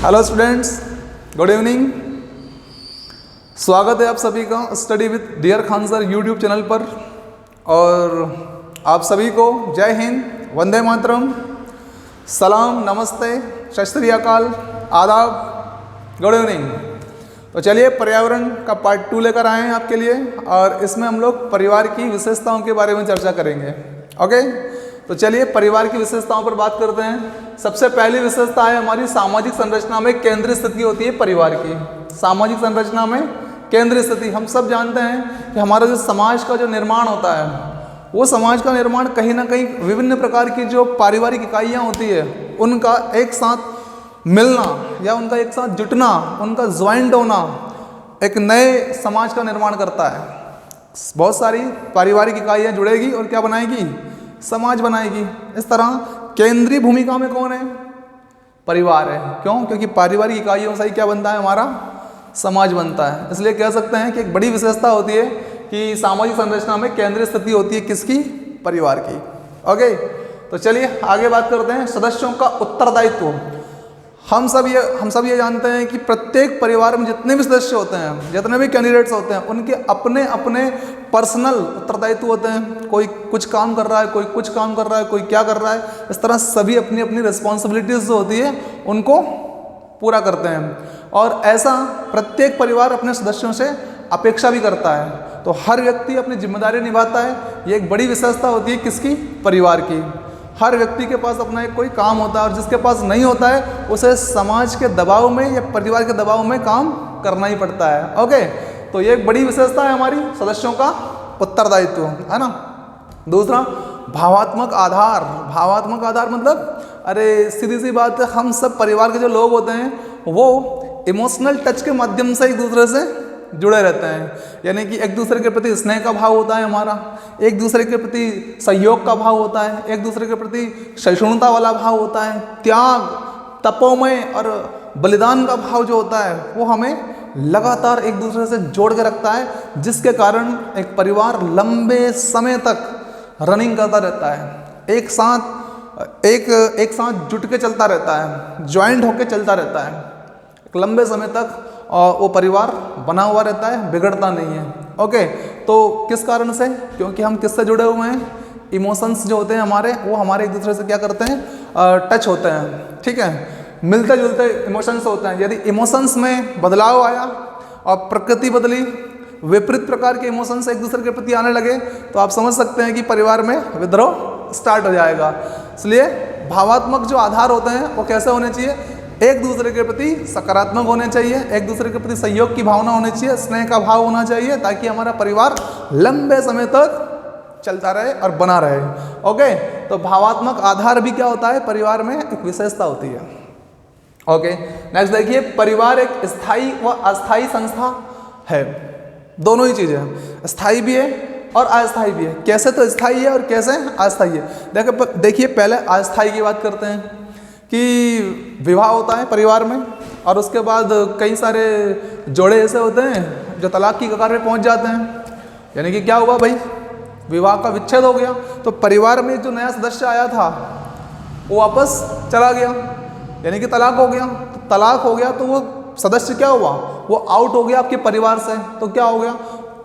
Hello students, good evening. स्वागत है आप सभी का study with dear Khan sir YouTube channel पर। और आप सभी को जय हिंद, वंदे मातरम, सलाम, नमस्ते, सत श्री अकाल, आदाब, गुड इवनिंग। तो चलिए पर्यावरण का पार्ट 2 लेकर आए हैं आपके लिए, और इसमें हम लोग परिवार की विशेषताओं के बारे में चर्चा करेंगे। ओके, तो चलिए परिवार की विशेषताओं पर बात करते हैं। सबसे पहली विशेषता है हमारी सामाजिक संरचना में केंद्रीय स्थिति होती है परिवार की। सामाजिक संरचना में केंद्रीय स्थिति, हम सब जानते हैं कि हमारा जो समाज का जो निर्माण होता है, वो समाज का निर्माण कहीं ना कहीं विभिन्न प्रकार की जो पारिवारिक इकाइयाँ होती है उनका एक साथ मिलना या उनका एक साथ जुटना, उनका ज्वाइंट होना एक नए समाज का निर्माण करता है। बहुत सारी पारिवारिक इकाइयाँ जुड़ेगी और क्या बनाएगी? समाज बनाएगी। इस तरह केंद्रीय भूमिका में कौन है? परिवार है। क्यों? क्योंकि पारिवारिक इकाइयों से ही क्या बनता है? हमारा समाज बनता है। इसलिए कह सकते हैं कि एक बड़ी विशेषता होती है कि सामाजिक संरचना में केंद्रीय स्थिति होती है किसकी? परिवार की। ओके, तो चलिए आगे बात करते हैं। सदस्यों का उत्तरदायित्व। हम सब ये जानते हैं कि प्रत्येक परिवार में जितने भी सदस्य होते हैं, जितने भी कैंडिडेट्स होते हैं, उनके अपने अपने पर्सनल उत्तरदायित्व होते हैं। कोई कुछ काम कर रहा है, कोई कुछ काम कर रहा है, कोई क्या कर रहा है। इस तरह सभी अपनी अपनी रिस्पॉन्सिबिलिटीज जो होती है उनको पूरा करते हैं, और ऐसा प्रत्येक परिवार अपने सदस्यों से अपेक्षा भी करता है। तो हर व्यक्ति अपनी जिम्मेदारी निभाता है। ये एक बड़ी विशेषता होती है किसकी? परिवार की। हर व्यक्ति के पास अपना एक कोई काम होता है, और जिसके पास नहीं होता है उसे समाज के दबाव में या परिवार के दबाव में काम करना ही पड़ता है। ओके, तो ये एक बड़ी विशेषता है हमारी सदस्यों का उत्तरदायित्व, है ना। दूसरा, भावात्मक आधार। भावात्मक आधार मतलब अरे सीधी सी बात है, हम सब परिवार के जो लोग होते हैं वो इमोशनल टच के माध्यम से एक दूसरे से जुड़े रहते हैं। यानी कि एक दूसरे के प्रति स्नेह का भाव होता है हमारा, एक दूसरे के प्रति सहयोग का भाव होता है, एक दूसरे के प्रति सहिष्णुता वाला भाव होता है, त्याग, तपोमय और बलिदान का भाव जो होता है वो हमें लगातार एक दूसरे से जोड़ के रखता है, जिसके कारण एक परिवार लंबे समय तक रनिंग करता रहता है। एक साथ जुट के चलता रहता है, ज्वाइंट होके चलता रहता है एक लंबे समय तक, और वो परिवार बना हुआ रहता है, बिगड़ता नहीं है। ओके, तो किस कारण से? क्योंकि हम किससे जुड़े हुए हैं? इमोशंस जो होते हैं हमारे, वो हमारे एक दूसरे से क्या करते हैं? टच होते हैं। ठीक है, मिलते जुलते इमोशंस होते हैं। यदि इमोशंस में बदलाव आया और प्रकृति बदली, विपरीत प्रकार के इमोशंस एक दूसरे के प्रति आने लगे, तो आप समझ सकते हैं कि परिवार में विद्रोह स्टार्ट हो जाएगा। इसलिए भावात्मक जो आधार होते हैं वो कैसे होने चाहिए? एक दूसरे के प्रति सकारात्मक होने चाहिए, एक दूसरे के प्रति सहयोग की भावना होनी चाहिए, स्नेह का भाव होना चाहिए, ताकि हमारा परिवार लंबे समय तक चलता रहे और बना रहे। ओके, तो भावात्मक आधार भी क्या होता है? परिवार में एक विशेषता होती है। ओके, नेक्स्ट देखिए, परिवार एक स्थायी व अस्थायी संस्था है। दोनों ही चीजें हैं, स्थायी भी है और अस्थायी भी है। कैसे? तो स्थायी है और कैसे? अस्थायी है। देखिए पहले अस्थायी की बात करते हैं कि विवाह होता है परिवार में, और उसके बाद कई सारे जोड़े ऐसे होते हैं जो तलाक की कगार पे पहुंच जाते हैं। यानी कि क्या हुआ भाई? विवाह का विच्छेद हो गया, तो परिवार में जो नया सदस्य आया था वो वापस चला गया, यानी कि तलाक हो गया। तो तलाक हो गया तो वो सदस्य क्या हुआ? वो आउट हो गया आपके परिवार से। तो क्या हो गया?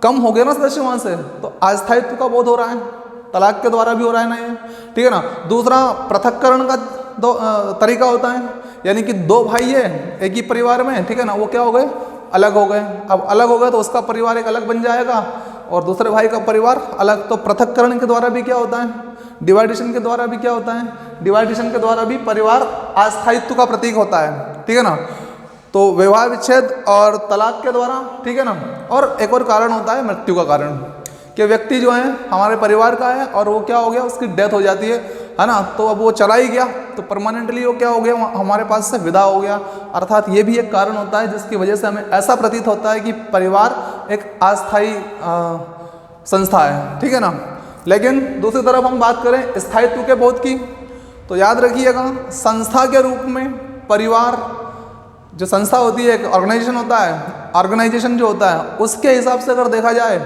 कम हो गया ना सदस्य वहाँ से। तो अस्थायित्व का बोध हो रहा है, तलाक के द्वारा भी हो रहा है ना ये, ठीक है ना। दूसरा, पृथक्करण का तरीका होता है, यानी कि दो भाई है एक ही परिवार में, ठीक है ना, वो क्या हो गए? अलग हो गए। अब अलग हो गए तो उसका परिवार एक अलग बन जाएगा और दूसरे भाई का परिवार अलग। तो पृथक्करण के द्वारा भी क्या होता है? डिवाइडेशन के द्वारा भी क्या होता है? डिवाइडेशन के द्वारा भी परिवार अस्थायित्व का प्रतीक होता है, ठीक है ना। तो विवाह विच्छेद और तलाक के द्वारा, ठीक है ना। और एक और कारण होता है मृत्यु का कारण, कि व्यक्ति जो है हमारे परिवार का है और वो क्या हो गया? उसकी डेथ हो जाती है ना। तो अब वो चला ही गया तो परमानेंटली वो क्या हो गया? हमारे पास से विदा हो गया। अर्थात ये भी एक कारण होता है जिसकी वजह से हमें ऐसा प्रतीत होता है कि परिवार एक अस्थायी संस्था है, ठीक है ना। लेकिन दूसरी तरफ हम बात करें स्थायित्व के बोध की, तो याद रखिएगा संस्था के रूप में परिवार जो संस्था होती है, एक ऑर्गेनाइजेशन होता है, ऑर्गेनाइजेशन जो होता है उसके हिसाब से अगर देखा जाए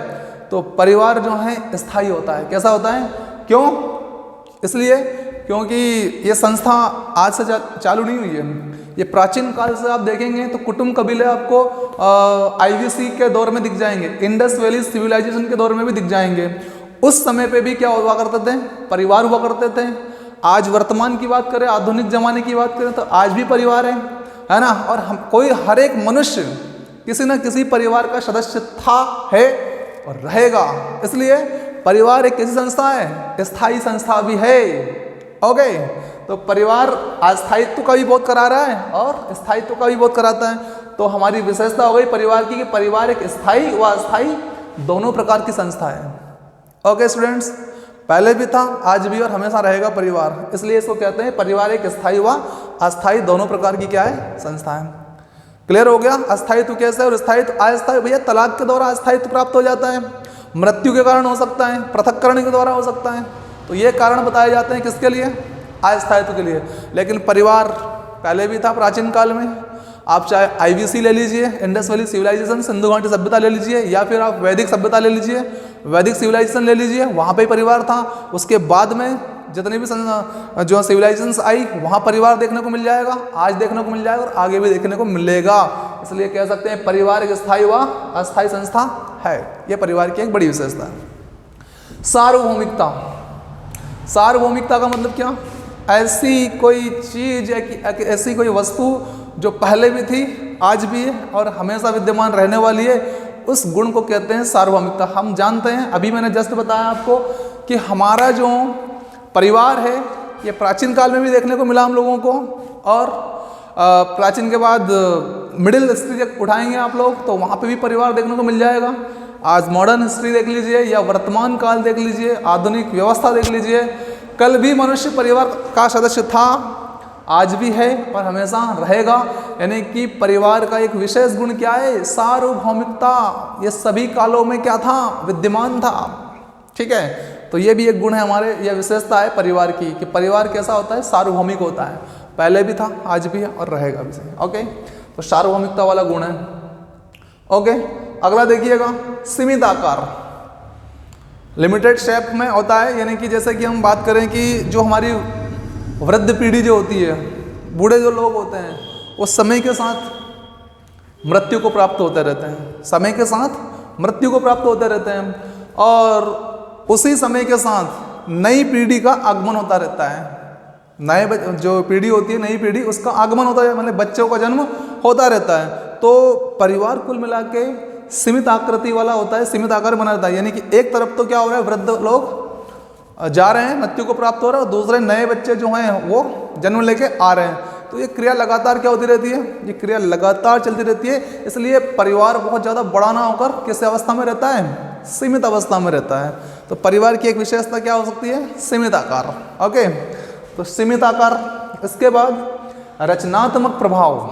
तो परिवार जो है स्थायी होता है। कैसा होता है? क्यों? इसलिए क्योंकि ये संस्था आज से चालू नहीं हुई है, ये प्राचीन काल से आप देखेंगे तो कुटुंब कबीले आपको IVC के दौर में दिख जाएंगे, इंडस वैली सिविलाइजेशन के दौर में भी दिख जाएंगे। उस समय पे भी क्या हुआ करते थे, परिवार हुआ करते थे। आज वर्तमान की बात करें, आधुनिक जमाने की बात करें तो आज भी परिवार है ना। और हर एक मनुष्य किसी न किसी परिवार का सदस्य था, है और रहेगा। इसलिए परिवार एक कैसी संस्था है, स्थायी संस्था भी है। ओके, तो परिवार अस्थायित्व का भी बहुत करा रहा है और स्थायित्व का भी बहुत कराता है। तो हमारी विशेषता हो गई परिवार की कि परिवार एक स्थायी व अस्थायी दोनों प्रकार की संस्था है। ओके स्टूडेंट्स, पहले भी था, आज भी और हमेशा रहेगा परिवार। इसलिए इसको कहते हैं परिवार एक स्थायी व अस्थायी दोनों प्रकार की क्या है, संस्था है। क्लियर हो गया। अस्थायित्व कैसे और स्थायित्व? अस्थायी भैया तलाक के द्वारा अस्थायित्व प्राप्त हो जाता है, मृत्यु के कारण हो सकता है, पृथक्करण के द्वारा हो सकता है। तो ये कारण बताए जाते हैं किसके लिए, अस्थायित्व के लिए। लेकिन परिवार पहले भी था प्राचीन काल में। आप चाहे IVC ले लीजिए, इंडस वैली सिविलाइजेशन, सिंधु घाटी सभ्यता ले लीजिए, या फिर आप वैदिक सभ्यता ले लीजिए, वैदिक सिविलाइजेशन ले लीजिए, वहाँ पे परिवार था। उसके बाद में जितनी भी जो सिविलाइजेशंस आई वहाँ परिवार देखने को मिल जाएगा, आज देखने को मिल जाएगा और आगे भी देखने को मिलेगा। इसलिए कह सकते हैं परिवार एक स्थायी व अस्थायी संस्था है। ये परिवार की एक बड़ी विशेषता है। सार्वभौमिकता। सार्वभौमिकता का मतलब क्या? ऐसी कोई चीज, ऐसी कोई वस्तु जो पहले भी थी, आज भी है और हमेशा विद्यमान रहने वाली है, उस गुण को कहते हैं सार्वभौमिकता। हम जानते हैं, अभी मैंने जस्ट बताया आपको कि हमारा जो परिवार है ये प्राचीन काल में भी देखने को मिला हम लोगों को, और प्राचीन के बाद मिडिल हिस्ट्री जब उठाएंगे आप लोग तो वहाँ पे भी परिवार देखने को मिल जाएगा। आज मॉडर्न हिस्ट्री देख लीजिए या वर्तमान काल देख लीजिए, आधुनिक व्यवस्था देख लीजिए, कल भी मनुष्य परिवार का सदस्य था, आज भी है और हमेशा रहेगा। यानी कि परिवार का एक विशेष गुण क्या है, सार्वभौमिकता। ये सभी कालों में क्या था, विद्यमान था। ठीक है, तो ये भी एक गुण है हमारे, यह विशेषता है परिवार की कि परिवार कैसा होता है, सार्वभौमिक होता है। पहले भी था, आज भी है और रहेगा भी। ओके, तो सार्वभौमिकता वाला गुण है। ओके, अगला देखिएगा, सीमित आकार, लिमिटेड शेप में होता है। यानी कि जैसे कि हम बात करें कि जो हमारी वृद्ध पीढ़ी जो होती है, बूढ़े जो लोग होते हैं, वो समय के साथ मृत्यु को प्राप्त होते रहते हैं, समय के साथ मृत्यु को प्राप्त होते रहते हैं, और उसी समय के साथ नई पीढ़ी का आगमन होता रहता है। नए जो पीढ़ी होती है, नई पीढ़ी, उसका आगमन होता है, मतलब बच्चों का जन्म होता रहता है। तो परिवार कुल मिला के सीमित आकृति वाला होता है, सीमित आकार बना रहता है। यानी कि एक तरफ तो क्या हो रहा है, वृद्ध लोग जा रहे हैं, मृत्यु को प्राप्त हो रहा है, और दूसरे नए बच्चे जो हैं वो जन्म लेके आ रहे हैं। तो ये क्रिया लगातार क्या होती रहती है, ये क्रिया लगातार चलती रहती है। इसलिए परिवार बहुत ज़्यादा बड़ा ना होकर किस अवस्था में रहता है, सीमित अवस्था में रहता है। तो परिवार की एक विशेषता क्या हो सकती है, सीमित आकार। ओके, तो सीमित आकार। इसके बाद रचनात्मक प्रभाव।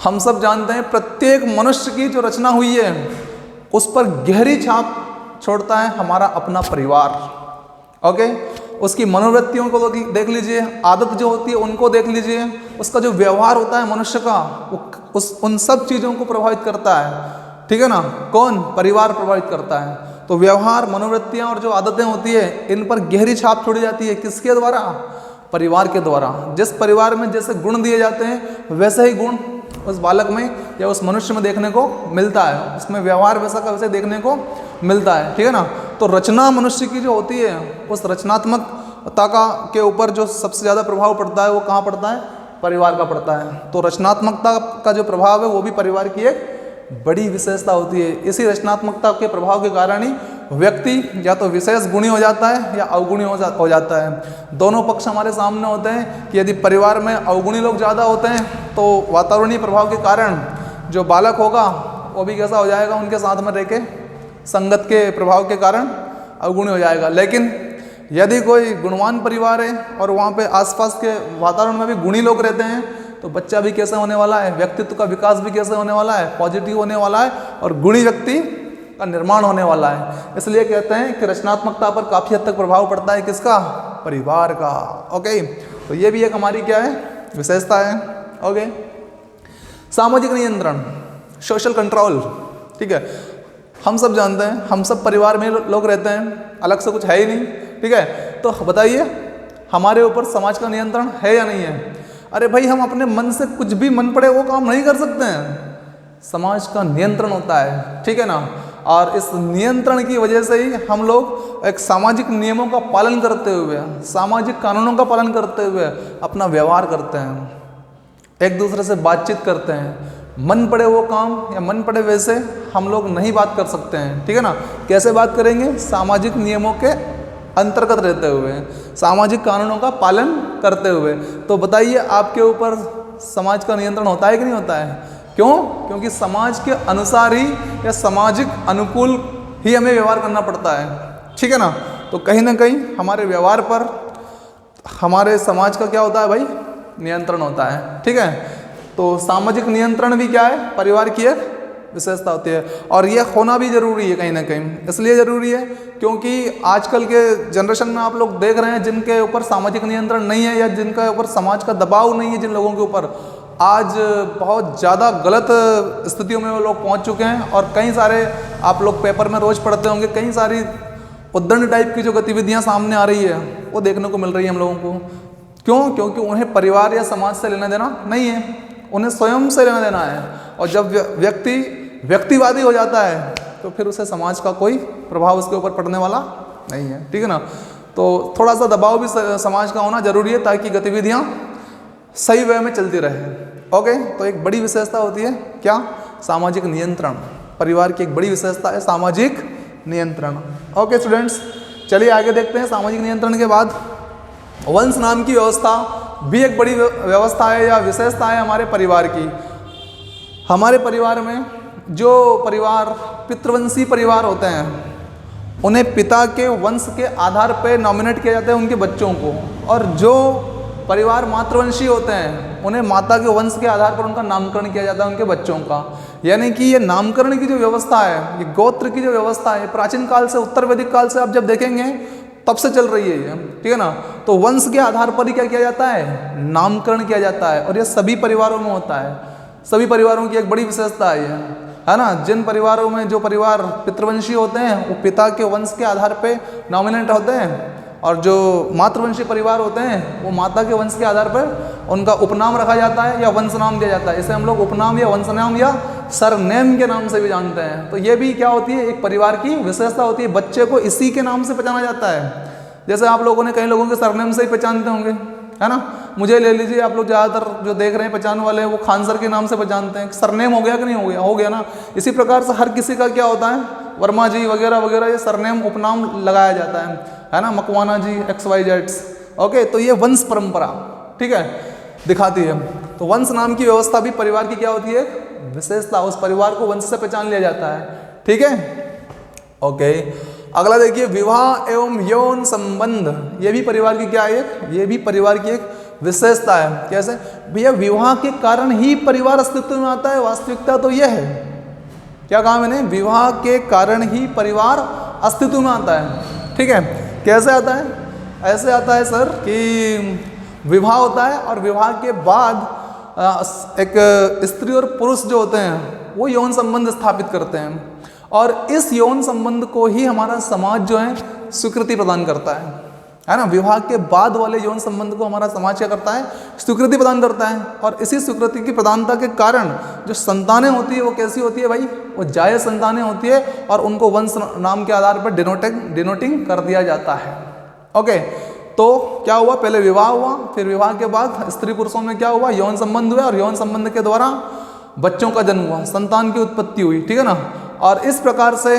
हम सब जानते हैं प्रत्येक मनुष्य की जो रचना हुई है उस पर गहरी छाप छोड़ता है हमारा अपना परिवार। ओके, उसकी मनोवृत्तियों को देख लीजिए, आदत जो होती है उनको देख लीजिए, उसका जो व्यवहार होता है मनुष्य का, वो उन सब चीज़ों को प्रभावित करता है। ठीक है ना, कौन, परिवार प्रभावित करता है। तो व्यवहार, मनोवृत्तियाँ और जो आदतें होती है इन पर गहरी छाप छोड़ी जाती है, किसके द्वारा, परिवार के द्वारा। जिस परिवार में जैसे गुण दिए जाते हैं वैसे ही गुण उस बालक में या उस मनुष्य में देखने को मिलता है, उसमें व्यवहार वैसा का वैसे देखने को मिलता है। ठीक है ना, तो रचना मनुष्य की जो होती है उस रचनात्मकता का के ऊपर जो सबसे ज़्यादा प्रभाव पड़ता है वो कहाँ पड़ता है, परिवार का पड़ता है। तो रचनात्मकता का जो प्रभाव है वो भी परिवार की एक बड़ी विशेषता होती है। इसी रचनात्मकता के प्रभाव के कारण ही व्यक्ति या तो विशेष गुणी हो जाता है या अवगुणी हो जाता है। दोनों पक्ष हमारे सामने होते हैं कि यदि परिवार में अवगुणी लोग ज़्यादा होते हैं तो वातावरणीय प्रभाव के कारण जो बालक होगा वो भी कैसा हो जाएगा, उनके साथ में रह के संगत के प्रभाव के कारण अवगुणी हो जाएगा। लेकिन यदि कोई गुणवान परिवार है और वहाँ पे आसपास के वातावरण में भी गुणी लोग रहते हैं तो बच्चा भी कैसे होने वाला है, व्यक्तित्व का विकास भी कैसे होने वाला है, पॉजिटिव होने वाला है और गुणी व्यक्ति का निर्माण होने वाला है। इसलिए कहते हैं कि रचनात्मकता पर काफ़ी हद तक प्रभाव पड़ता है किसका, परिवार का। ओके, तो ये भी एक हमारी क्या है, विशेषता है। ओके, सामाजिक नियंत्रण, सोशल कंट्रोल। ठीक है, हम सब जानते हैं, हम सब परिवार में लोग रहते हैं, अलग से कुछ है ही नहीं। ठीक है, तो बताइए हमारे ऊपर समाज का नियंत्रण है या नहीं है? अरे भाई, हम अपने मन से कुछ भी मन पड़े वो काम नहीं कर सकते हैं, समाज का नियंत्रण होता है, ठीक है ना। और इस नियंत्रण की वजह से ही हम लोग एक सामाजिक नियमों का पालन करते हुए, सामाजिक कानूनों का पालन करते हुए अपना व्यवहार करते हैं, एक दूसरे से बातचीत करते हैं। मन पड़े वो काम या मन पड़े वैसे हम लोग नहीं बात कर सकते हैं, ठीक है ना। कैसे बात करेंगे? सामाजिक नियमों के अंतर्गत रहते हुए, सामाजिक कानूनों का पालन करते हुए। तो बताइए, आपके ऊपर समाज का नियंत्रण होता है कि नहीं होता है? क्यों? क्योंकि समाज के अनुसार ही या सामाजिक अनुकूल ही हमें व्यवहार करना पड़ता है, ठीक है ना। तो कहीं ना कहीं हमारे व्यवहार पर हमारे समाज का क्या होता है भाई? नियंत्रण होता है, ठीक है। तो सामाजिक नियंत्रण भी क्या है? परिवार की एक विशेषता होती है, और यह होना भी जरूरी है कहीं ना कहीं। इसलिए जरूरी है क्योंकि आजकल के जनरेशन में आप लोग देख रहे हैं जिनके ऊपर सामाजिक नियंत्रण नहीं है या जिनके ऊपर समाज का दबाव नहीं है, जिन लोगों के ऊपर आज बहुत ज़्यादा गलत स्थितियों में वो लोग पहुंच चुके हैं। और कई सारे आप लोग पेपर में रोज़ पढ़ते होंगे, कई सारी उद्दंड टाइप की जो गतिविधियां सामने आ रही है वो देखने को मिल रही है हम लोगों को। क्यों? क्योंकि उन्हें परिवार या समाज से लेना देना नहीं है, उन्हें स्वयं से लेना देना है। और जब व्यक्ति व्यक्तिवादी हो जाता है तो फिर उसे समाज का कोई प्रभाव उसके ऊपर पड़ने वाला नहीं है, ठीक है ना। तो थोड़ा सा दबाव भी समाज का होना जरूरी है ताकि गतिविधियां सही वे में चलती रहे। ओके, तो एक बड़ी विशेषता होती है क्या? सामाजिक नियंत्रण। परिवार की एक बड़ी विशेषता है सामाजिक नियंत्रण। ओके स्टूडेंट्स, चलिए आगे देखते हैं। सामाजिक नियंत्रण के बाद वंश नाम की व्यवस्था भी एक बड़ी व्यवस्था है या विशेषता है हमारे परिवार की। हमारे परिवार में जो परिवार पितृवंशी परिवार होते हैं उन्हें पिता के वंश के आधार पर नॉमिनेट किया जाता है उनके बच्चों को, और जो परिवार मातृवंशी होते हैं उन्हें माता के वंश के आधार पर उनका नामकरण किया जाता है उनके बच्चों का। यानी कि ये नामकरण की जो व्यवस्था है, ये गोत्र की जो व्यवस्था है, प्राचीन काल से, उत्तर वैदिक काल से आप जब देखेंगे तब से चल रही है ये, ठीक है ना। तो वंश के आधार पर ही क्या किया जाता है? नामकरण किया जाता है, और ये सभी परिवारों में होता है। सभी परिवारों की एक बड़ी विशेषता है ना। जिन परिवारों में जो परिवार पितृवंशी होते हैं वो पिता के वंश के आधार पर नॉमिनेट होते हैं, और जो मातृवंशी परिवार होते हैं वो माता के वंश के आधार पर उनका उपनाम रखा जाता है या वंश नाम दिया जाता है। इसे हम लोग उपनाम या वंशनाम या सरनेम के नाम से भी जानते हैं। तो ये भी क्या होती है? एक परिवार की विशेषता होती है। बच्चे को इसी के नाम से पहचाना जाता है। जैसे आप लोगों ने कई लोगों के सरनेम से ही पहचानते होंगे, है ना। मुझे ले लीजिए, आप लोग ज़्यादातर जो देख रहे हैं पहचानने वाले हैं वो खान सर के नाम से पहचानते हैं। सरनेम हो गया कि नहीं हो गया? हो गया ना। इसी प्रकार से हर किसी का क्या होता है? वर्मा जी वगैरह वगैरह, ये सरनेम उपनाम लगाया जाता है ना। मकवाना जी, XYZ। ओके, तो ये वंश परंपरा, ठीक है, दिखाती है। तो वंश नाम की व्यवस्था भी परिवार की क्या होती है? विशेषता। उस परिवार को वंश से पहचान लिया जाता है, ठीक है। ओके, अगला देखिए, विवाह एवं यौन संबंध। ये भी परिवार की क्या है? ये भी परिवार की एक विशेषता है। कैसे भैया? विवाह के कारण ही परिवार अस्तित्व में आता है। वास्तविकता तो यह है, क्या कहा मैंने? विवाह के कारण ही परिवार अस्तित्व में आता है, ठीक है। कैसे आता है? ऐसे आता है सर कि विवाह होता है और विवाह के बाद एक स्त्री और पुरुष जो होते हैं वो यौन संबंध स्थापित करते हैं, और इस यौन संबंध को ही हमारा समाज जो है स्वीकृति प्रदान करता है ना। विवाह के बाद वाले यौन संबंध को हमारा समाज क्या करता है? स्वीकृति प्रदान करता है। और इसी स्वीकृति की प्रदानता के कारण जो संतानें होती है वो कैसी होती है भाई? वो जायज संतानें होती है, और उनको वंश नाम के आधार पर डिनोटिंग कर दिया जाता है। ओके, तो क्या हुआ? पहले विवाह हुआ, फिर विवाह के बाद स्त्री पुरुषों में क्या हुआ? यौन संबंध हुआ, और यौन संबंध के द्वारा बच्चों का जन्म हुआ, संतान की उत्पत्ति हुई, ठीक है ना। और इस प्रकार से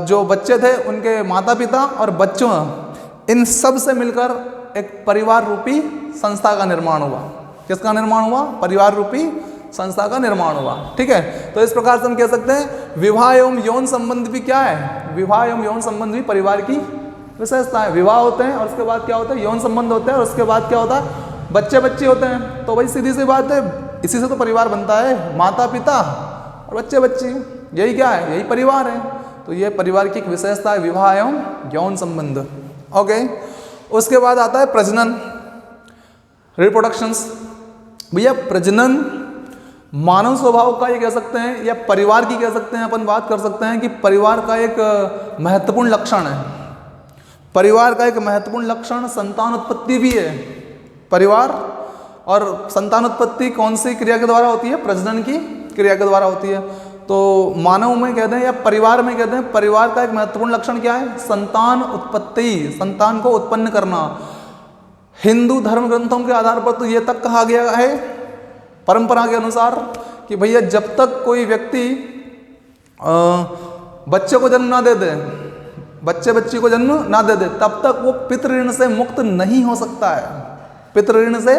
जो बच्चे थे उनके माता पिता और बच्चों, इन सब से मिलकर एक परिवार रूपी संस्था का निर्माण हुआ। किसका निर्माण हुआ? परिवार रूपी संस्था का निर्माण हुआ, ठीक है। तो इस प्रकार से हम कह सकते हैं विवाह एवं यौन संबंध भी क्या है? विवाह एवं यौन संबंध भी परिवार की विशेषता है। विवाह होते हैं और उसके बाद क्या होता है? यौन संबंध होते हैं, और उसके बाद क्या होता है? बच्चे बच्चे होते हैं। तो भाई सीधी सी बात है, इसी से तो परिवार बनता है। माता पिता और बच्चे बच्चे, यही क्या है? यही परिवार है। तो ये परिवार की एक विशेषता है, विवाह एवं यौन संबंध। ओके, उसके बाद आता है प्रजनन, रिप्रोडक्शंस। भैया प्रजनन मानव स्वभाव का ये कह सकते हैं, या परिवार की कह सकते हैं, अपन बात कर सकते हैं कि परिवार का एक महत्वपूर्ण लक्षण है। परिवार का एक महत्वपूर्ण लक्षण संतान उत्पत्ति भी है। परिवार और संतान उत्पत्ति कौन सी क्रिया के द्वारा होती है? प्रजनन की क्रिया के द्वारा होती है। तो मानव में कहते हैं या परिवार में कहते हैं, परिवार का एक महत्वपूर्ण लक्षण क्या है? संतान उत्पत्ति, संतान को उत्पन्न करना। हिंदू धर्म ग्रंथों के आधार पर तो ये तक कहा गया है परंपरा के अनुसार कि भैया जब तक कोई व्यक्ति बच्चे को जन्म ना दे दे, बच्ची को जन्म ना दे दे, तब तक वो पितृऋण से मुक्त नहीं हो सकता है, पितृऋण से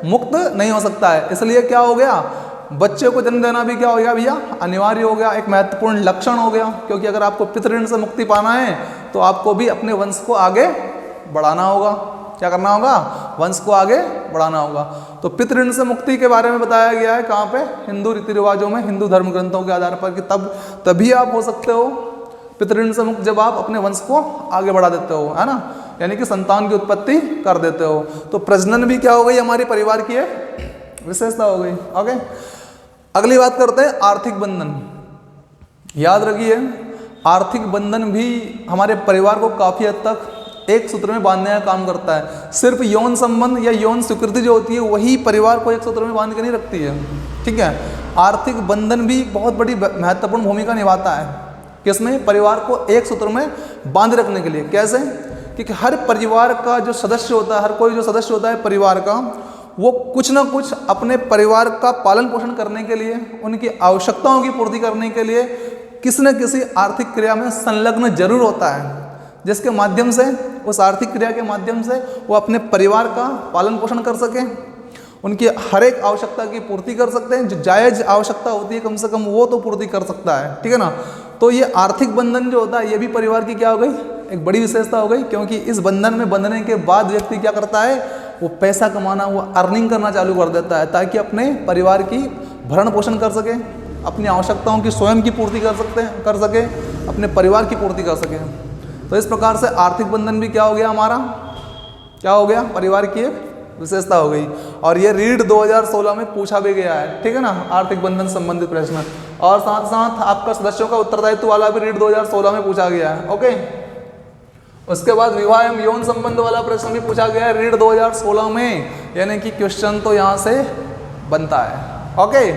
मुक्त नहीं हो सकता है। इसलिए क्या हो गया, बच्चे को जन्म देना भी क्या हो गया भैया? अनिवार्य हो गया, एक महत्वपूर्ण लक्षण हो गया। क्योंकि अगर आपको पितृऋण से मुक्ति पाना है तो आपको भी अपने वंश को आगे बढ़ाना होगा। क्या करना होगा? वंश को आगे बढ़ाना होगा। तो पितृऋण से मुक्ति के बारे में बताया गया है कहाँ पे? हिंदू रीति रिवाजों में, हिंदू धर्म ग्रंथों के आधार पर, कि तभी आप हो सकते हो पितृऋण से मुक्त जब आप अपने वंश को आगे बढ़ा देते हो, है ना, यानी कि संतान की उत्पत्ति कर देते हो। तो प्रजनन भी क्या हो गई? हमारे परिवार की एक विशेषता हो गई। ओके, अगली बात करते हैं आर्थिक बंधन। याद रखिए, आर्थिक बंधन भी हमारे परिवार को काफी हद तक एक सूत्र में बांधने का काम करता है। सिर्फ यौन संबंध या यौन स्वीकृति जो होती है वही परिवार को एक सूत्र में बांध के नहीं रखती है, ठीक है। आर्थिक बंधन भी बहुत बड़ी महत्वपूर्ण भूमिका निभाता है, किसमें? परिवार को एक सूत्र में बांध रखने के लिए। कैसे? क्योंकि हर परिवार का जो सदस्य होता है, हर कोई जो सदस्य होता है परिवार का, वो कुछ ना कुछ अपने परिवार का पालन पोषण करने के लिए, उनकी आवश्यकताओं की पूर्ति करने के लिए किसी न किसी आर्थिक क्रिया में संलग्न जरूर होता है, जिसके माध्यम से, उस आर्थिक क्रिया के माध्यम से वो अपने परिवार का पालन पोषण कर सके, उनकी हर एक आवश्यकता की पूर्ति कर सकते हैं। जो जायज़ आवश्यकता होती है कम से कम वो तो पूर्ति कर सकता है, ठीक है ना। तो ये आर्थिक बंधन जो होता है ये भी परिवार की क्या हो गई? एक बड़ी विशेषता हो गई। क्योंकि इस बंधन में बंधने के बाद व्यक्ति क्या करता है? वो पैसा कमाना, वो अर्निंग करना चालू कर देता है, ताकि अपने परिवार की भरण पोषण कर सके, अपनी आवश्यकताओं की स्वयं की पूर्ति कर सके, अपने परिवार की पूर्ति कर सके। तो इस प्रकार से आर्थिक बंधन भी क्या हो गया हमारा? क्या हो गया? परिवार की एक विशेषता हो गई। और ये रीड 2016 में पूछा भी गया है, ठीक है ना, आर्थिक बंधन संबंधित प्रश्न। और साथ साथ आपका सदस्यों का उत्तरदायित्व वाला भी रीड 2016 में पूछा गया है। ओके, उसके बाद विवाह एवं यौन संबंध वाला प्रश्न भी पूछा गया है रीड 2016 में, यानी कि क्वेश्चन तो यहाँ से बनता है। ओके,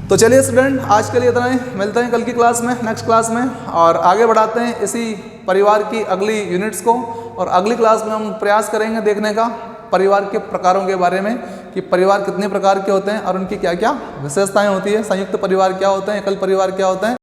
तो चलिए स्टूडेंट, आज के लिए इतना ही। मिलते हैं कल की क्लास में, नेक्स्ट क्लास में, और आगे बढ़ाते हैं इसी परिवार की अगली यूनिट्स को। और अगली क्लास में हम प्रयास करेंगे देखने का परिवार के प्रकारों के बारे में, कि परिवार कितने प्रकार के होते हैं और उनकी क्या क्या विशेषताएं होती है, संयुक्त परिवार क्या होते हैं, एकल परिवार क्या होते हैं।